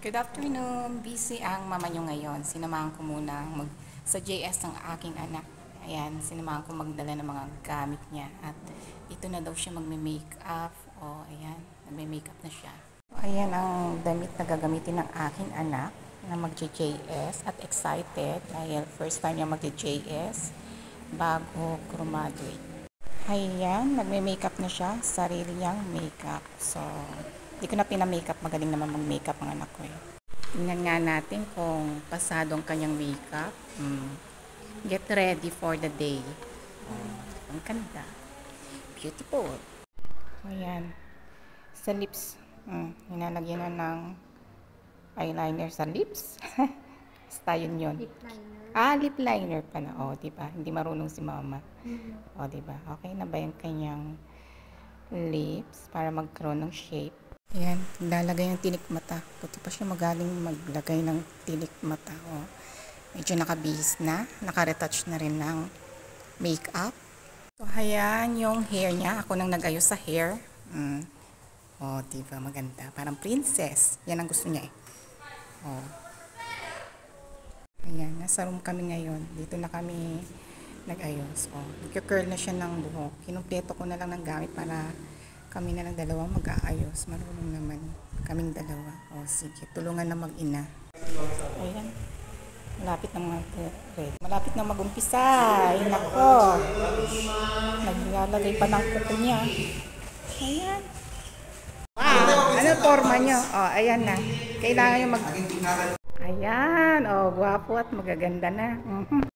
Good afternoon. Busy ang mama nyo ngayon. Sinamahan ko muna sa JS ng aking anak. Ayan, sinamahan ko magdala ng mga gamit niya. At ito na daw siya magme-makeup. O, ayan, nagme-makeup na siya. Ayan ang damit na gagamitin ng aking anak na mag-JS. At excited dahil first time niya mag-JS bago graduate. Ayan, nagme-makeup na siya. Sarili niyang makeup. So, hindi ko na pina-makeup. Magaling naman mag-makeup ang anak ko eh. Tingnan nga natin kung pasadong kanyang makeup. Get ready for the day. Ang ganda. Beautiful. Ayan. Sa lips. Hinalagyan na ng eyeliner sa lips. Basta yun. Lip liner. Lip liner pala. O, diba? Hindi marunong si mama. O, diba? Okay na ba yung kanyang lips para magkaroon ng shape? Ayan, lalagay ng tinik mata. Buti pa siya magaling maglagay ng tinik mata. O, medyo nakabihis na. Nakaretouch na rin ng makeup. So, ayan yung hair niya. Ako nang nag-ayos sa hair. O, diba? Maganda. Parang princess. Yan ang gusto niya eh. O. Ayan, nasa room kami ngayon. Dito na kami nag-ayos. O, nag-curl na siya ng buhok. Kinumpleto ko na lang ng gamit para kami na lang dalawa mag-aayos. Marunong naman kaming dalawa. O sige, tulungan na mag-ina. Ayan. Malapit na mag-ready. Malapit na mag-umpisa. Ay, nako. Naglalagay pa ng kuko niya. Ayan. Wow. Ano forma niyo? O, ayan na. Kailangan yung Ayan. O, gwapo at magaganda na.